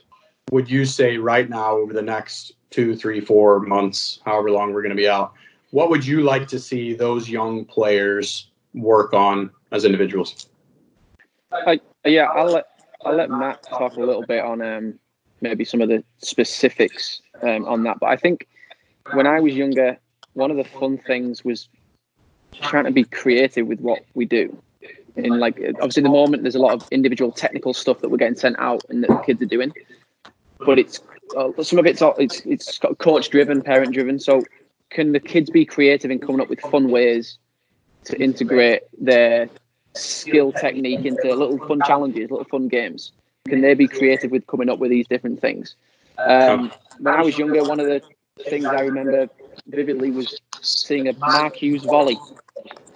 would you say right now, over the next 2, 3, 4 months, however long we're going to be out, what would you like to see those young players work on as individuals? I'll let Matt talk a little bit on maybe some of the specifics on that. But I think when I was younger, one of the fun things was trying to be creative with what we do. In like, obviously, at the moment, there's a lot of individual technical stuff that we're getting sent out and that the kids are doing, but it's some of it's coach driven, parent driven. So can the kids be creative in coming up with fun ways to integrate their skill technique into little fun challenges, little fun games? Can they be creative with coming up with these different things? When I was younger, one of the things I remember vividly was seeing a Mark Hughes volley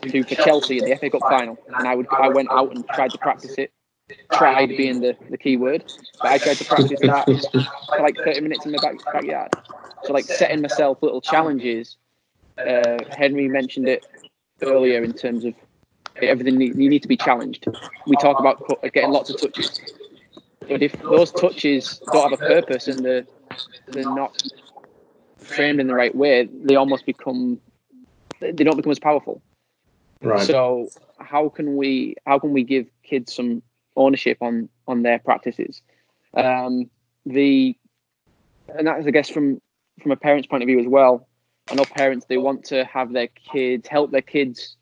for Chelsea in the FA Cup final, and I went out and tried to practice it. Tried being the key word, but I tried to practice that for like 30 minutes in my backyard. So like setting myself little challenges. Henry mentioned it earlier in terms of everything. You need to be challenged. We talk about getting lots of touches, but if those touches don't have a purpose and they're not framed in the right way, they don't become as powerful. Right. So how can we give kids some ownership on their practices? And that's, I guess, from a parent's point of view as well. I know parents, they want to have their kids, help their kids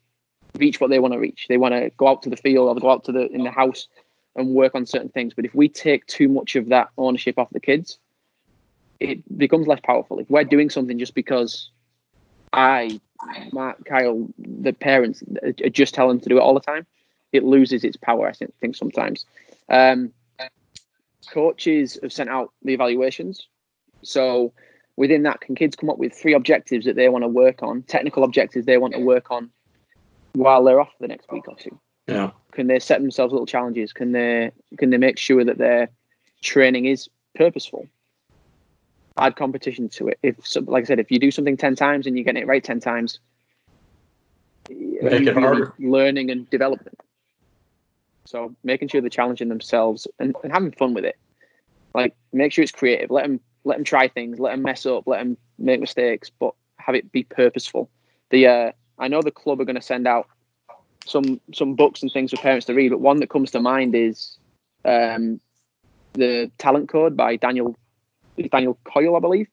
reach what they want to reach. They want to go out to the field or go out in the house and work on certain things. But if we take too much of that ownership off the kids, it becomes less powerful. If we're doing something just because Mark, Kyle, the parents are just telling them to do it all the time, it loses its power, I think sometimes. Coaches have sent out the evaluations. So within that, can kids come up with 3 objectives that they want to work on, technical objectives they want to work on while they're off the next week or 2? Yeah. Can they set themselves little challenges? Can they make sure that their training is purposeful? Add competition to it. Like I said, if you do something 10 times and you're getting it right 10 times, make it harder. Learning and development. So making sure they're challenging themselves and having fun with it. Like, make sure it's creative. Let them try things. Let them mess up. Let them make mistakes, but have it be purposeful. I know the club are going to send out some books and things for parents to read, but one that comes to mind is the Talent Code by Daniel Coyle, I believe,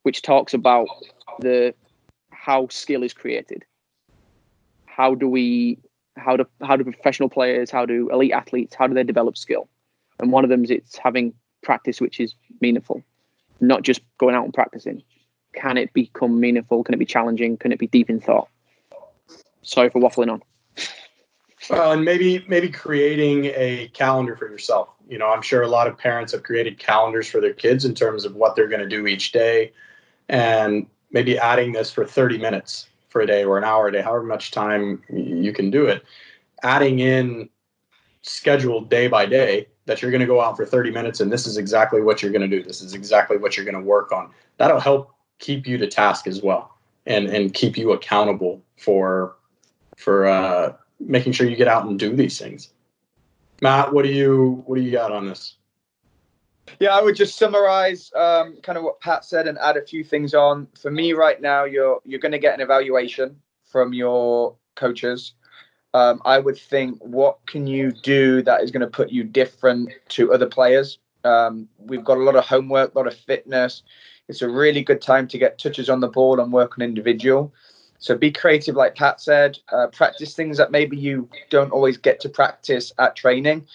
which talks about how skill is created. How do professional players, how do elite athletes, how do they develop skill? And one of them is it's having practice which is meaningful, not just going out and practicing. Can it become meaningful? Can it be challenging? Can it be deep in thought? Sorry for waffling on. Well, and maybe creating a calendar for yourself. You know, I'm sure a lot of parents have created calendars for their kids in terms of what they're going to do each day, and maybe adding this for 30 minutes for a day or an hour a day, however much time you can do it. Adding in scheduled day by day that you're going to go out for 30 minutes and this is exactly what you're going to do. This is exactly what you're going to work on. That'll help keep you to task as well, and keep you accountable for making sure you get out and do these things. Matt, what do you got on this? Yeah, I would just summarize kind of what Pat said and add a few things on. For me right now, you're going to get an evaluation from your coaches. I would think, what can you do that is going to put you different to other players? We've got a lot of homework, a lot of fitness. It's a really good time to get touches on the ball and work on individual. So be creative, like Pat said. Practice things that maybe you don't always get to practice at training.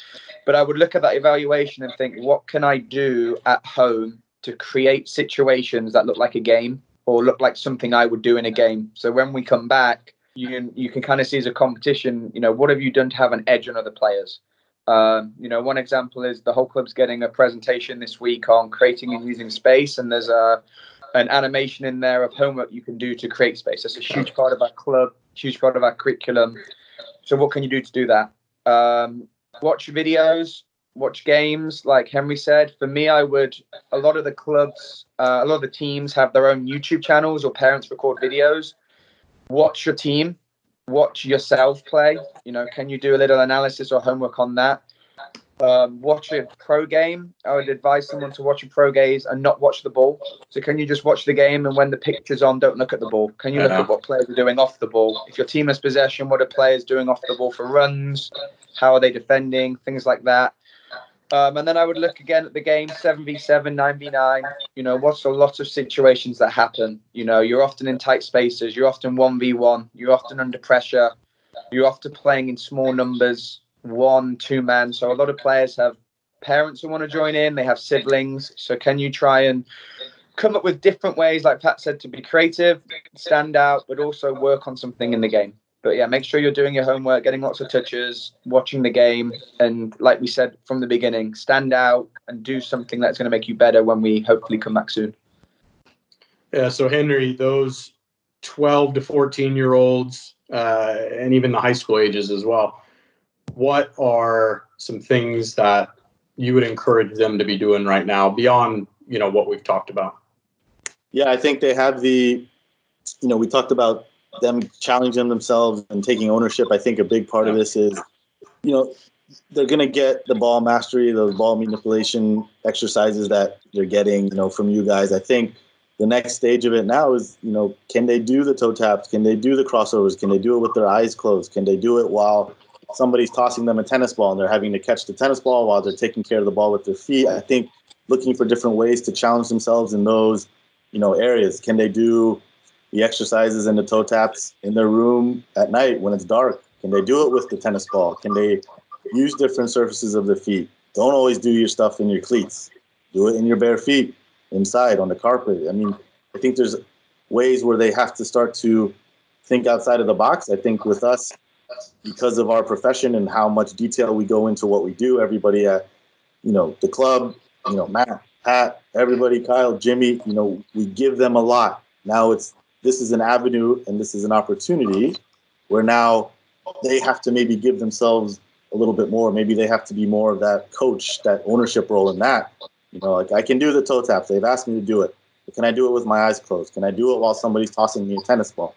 But I would look at that evaluation and think, what can I do at home to create situations that look like a game or look like something I would do in a game? So when we come back, you can kind of see as a competition, what have you done to have an edge on other players? One example is the whole club's getting a presentation this week on creating and using space. And there's an animation in there of homework you can do to create space. That's a huge part of our club, huge part of our curriculum. So what can you do to do that? Watch videos, watch games, like Henry said. For me, a lot of the clubs, a lot of the teams have their own YouTube channels or parents record videos. Watch your team, watch yourself play. Can you do a little analysis or homework on that? Watch a pro game. I would advise someone to watch a pro game and not watch the ball. So can you just watch the game, and when the picture's on, don't look at the ball? Can you look at what players are doing off the ball? If your team has possession, what are players doing off the ball for runs? How are they defending? Things like that. And then I would look again at the game, 7v7, 9v9. What's a lot of situations that happen? You're often in tight spaces. You're often 1v1. You're often under pressure. You're often playing in small numbers, 1-2 man. So a lot of players have parents who want to join in. They have siblings. So can you try and come up with different ways, like Pat said, to be creative, stand out, but also work on something in the game? But yeah, make sure you're doing your homework, getting lots of touches, watching the game. And like we said from the beginning, stand out and do something that's going to make you better when we hopefully come back soon. Yeah, so Henry, those 12 to 14-year-olds and even the high school ages as well, what are some things that you would encourage them to be doing right now beyond, what we've talked about? Yeah, I think they have we talked about them challenging themselves and taking ownership. I think a big part of this is, they're going to get the ball mastery, those ball manipulation exercises that they're getting, from you guys. I think the next stage of it now is, can they do the toe taps? Can they do the crossovers? Can they do it with their eyes closed? Can they do it while somebody's tossing them a tennis ball and they're having to catch the tennis ball while they're taking care of the ball with their feet? I think looking for different ways to challenge themselves in those, areas. Can they do the exercises and the toe taps in their room at night when it's dark? Can they do it with the tennis ball? Can they use different surfaces of their feet? Don't always do your stuff in your cleats. Do it in your bare feet, inside, on the carpet. I mean, I think there's ways where they have to start to think outside of the box. I think with us, because of our profession and how much detail we go into what we do, everybody at, the club, Matt, Pat, everybody, Kyle, Jimmy, we give them a lot. Now this is an avenue and this is an opportunity where now they have to maybe give themselves a little bit more. Maybe they have to be more of that coach, that ownership role in that. Like, I can do the toe taps. They've asked me to do it. But can I do it with my eyes closed? Can I do it while somebody's tossing me a tennis ball?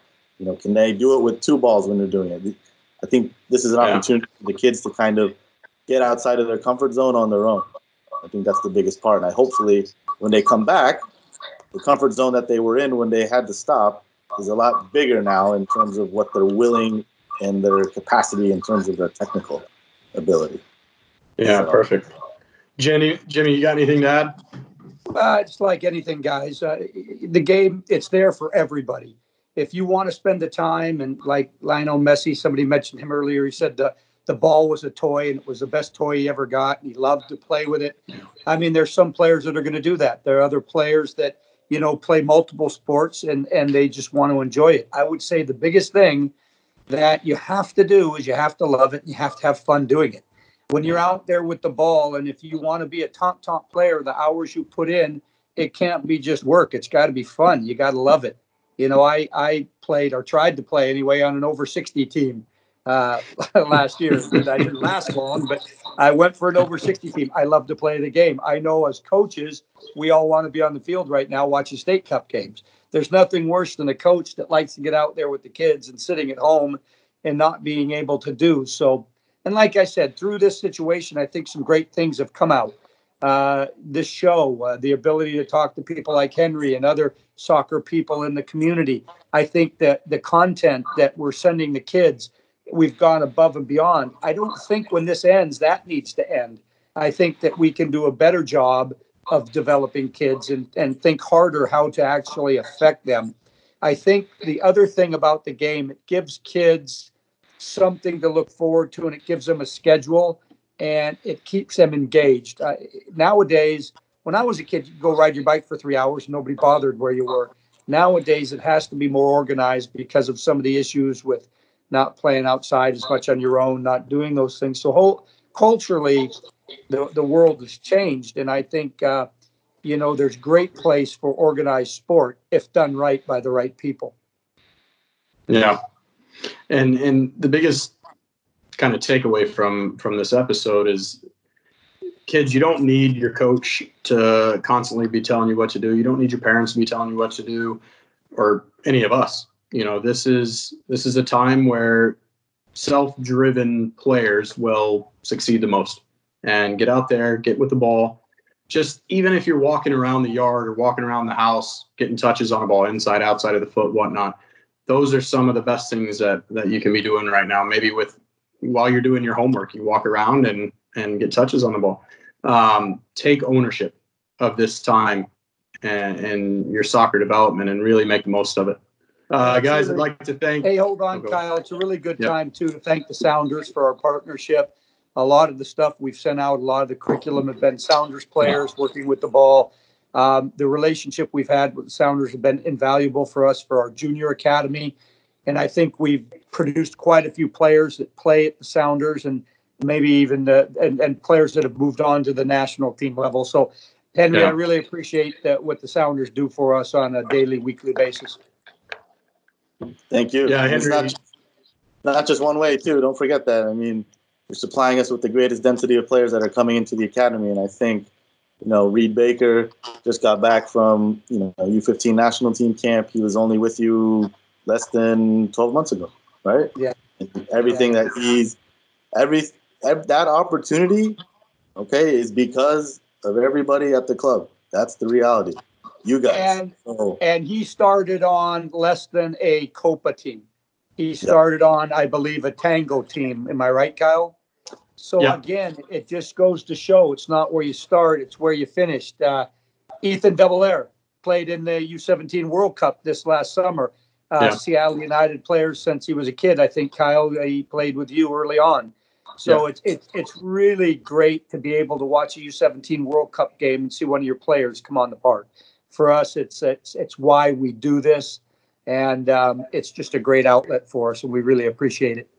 Can they do it with 2 balls when they're doing it? I think this is an opportunity for the kids to kind of get outside of their comfort zone on their own. I think that's the biggest part. And hopefully when they come back, the comfort zone that they were in when they had to stop is a lot bigger now in terms of what they're willing and their capacity in terms of their technical ability. Yeah, so. Perfect. Jimmy, you got anything to add? It's like anything, guys. The game, it's there for everybody. If you want to spend the time, and like Lionel Messi, somebody mentioned him earlier, he said the ball was a toy and it was the best toy he ever got, and he loved to play with it. I mean, there's some players that are going to do that. There are other players that, play multiple sports and they just want to enjoy it. I would say the biggest thing that you have to do is you have to love it and you have to have fun doing it. When you're out there with the ball, and if you want to be a top player, the hours you put in, it can't be just work. It's got to be fun. You got to love it. I played, or tried to play anyway, on an over 60 team last year. I didn't last long, but I went for an over 60 team. I love to play the game. I know as coaches, we all want to be on the field right now watching state cup games. There's nothing worse than a coach that likes to get out there with the kids and sitting at home and not being able to do so. And like I said, through this situation, I think some great things have come out. This show, the ability to talk to people like Henry and other soccer people in the community. I think that the content that we're sending the kids, we've gone above and beyond. I don't think when this ends, that needs to end. I think that we can do a better job of developing kids and think harder how to actually affect them. I think the other thing about the game, it gives kids something to look forward to, and it gives them a schedule, and it keeps them engaged. Nowadays, when I was a kid, you'd go ride your bike for 3 hours. Nobody bothered where you were. Nowadays, it has to be more organized because of some of the issues with not playing outside as much on your own, not doing those things. So culturally, the world has changed. And I think, there's great place for organized sport if done right by the right people. Yeah. And the biggest kind of takeaway from this episode is, kids, you don't need your coach to constantly be telling you what to do. You don't need your parents to be telling you what to do, or any of us. This is a time where self-driven players will succeed the most. And get out there, get with the ball. Just even if you're walking around the yard or walking around the house, getting touches on a ball, inside, outside of the foot, whatnot. Those are some of the best things that you can be doing right now. Maybe while you're doing your homework, you walk around and get touches on the ball. Take ownership of this time and your soccer development and really make the most of it. Guys, I'd like to thank. Hey, hold on, Kyle. It's a really good time, too, to thank the Sounders for our partnership. A lot of the stuff we've sent out, a lot of the curriculum have been Sounders players working with the ball. The relationship we've had with the Sounders have been invaluable for us for our junior academy. And I think we've produced quite a few players that play at the Sounders and maybe even and players that have moved on to the national team level. So, Henry, I really appreciate what the Sounders do for us on a daily, weekly basis. Thank you. Yeah, Henry. It's not just one way, too. Don't forget that. I mean, you're supplying us with the greatest density of players that are coming into the academy. And I think, Reed Baker just got back from, U15 national team camp. He was only with you less than 12 months ago, right? Yeah. And everything that that opportunity, is because of everybody at the club. That's the reality. You guys. And he started on less than a Copa team. He started on, I believe, a Tango team. Am I right, Kyle? So, again, it just goes to show it's not where you start, it's where you finished. Ethan Double played in the U17 World Cup this last summer. Seattle United players since he was a kid. I think, Kyle, he played with you early on. So it's really great to be able to watch a U17 World Cup game and see one of your players come on the park. For us, it's why we do this, and it's just a great outlet for us, and we really appreciate it.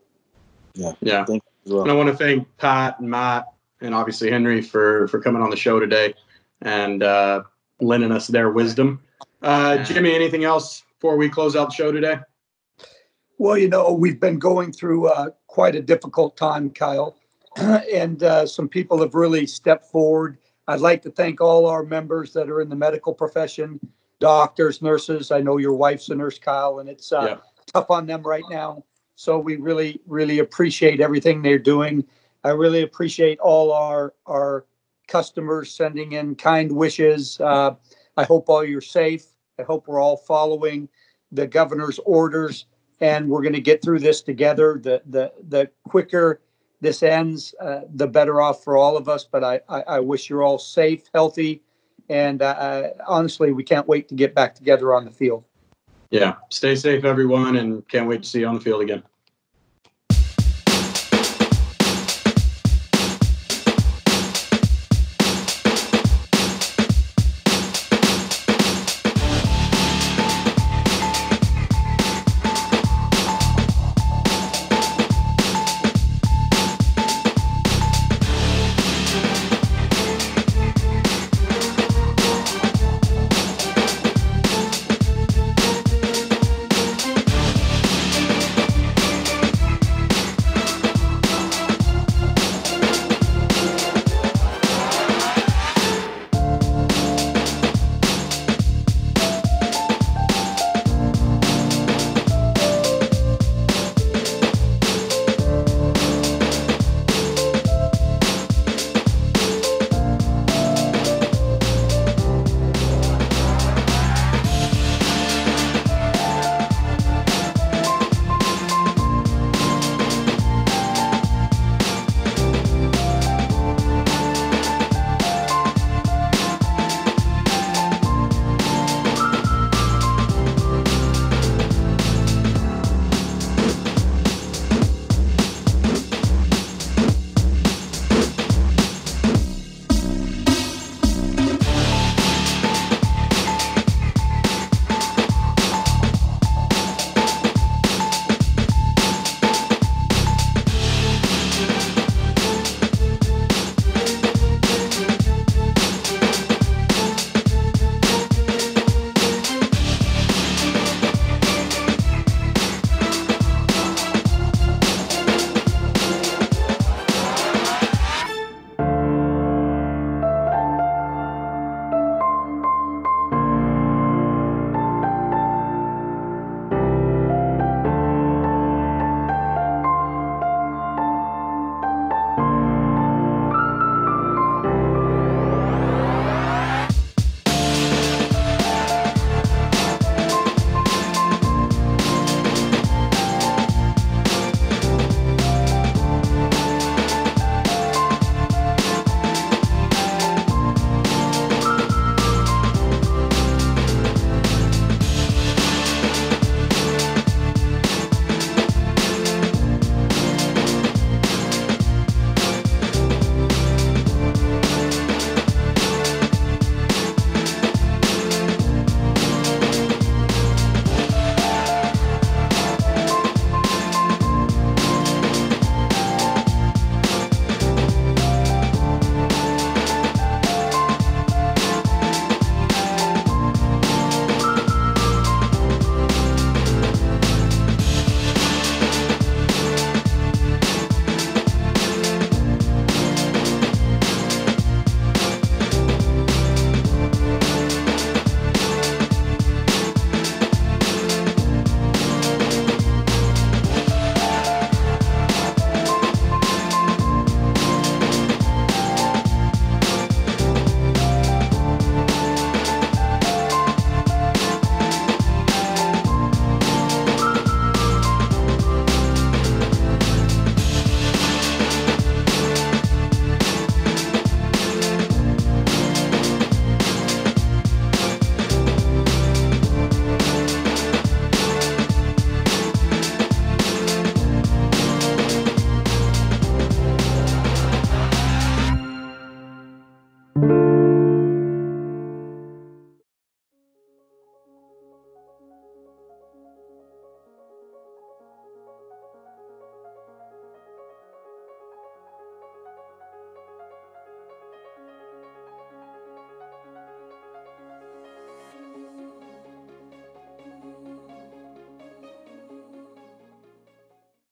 Yeah. And I want to thank Pat and Matt and obviously Henry for coming on the show today and lending us their wisdom. Jimmy, anything else before we close out the show today? Well, we've been going through quite a difficult time, Kyle, and some people have really stepped forward. I'd like to thank all our members that are in the medical profession, doctors, nurses. I know your wife's a nurse, Kyle, and it's tough on them right now. So we really, really appreciate everything they're doing. I really appreciate all our customers sending in kind wishes. I hope all you're safe. I hope we're all following the governor's orders, and we're going to get through this together. The quicker this ends, the better off for all of us. But I wish you're all safe, healthy, and honestly, we can't wait to get back together on the field. Yeah. Stay safe, everyone, and can't wait to see you on the field again.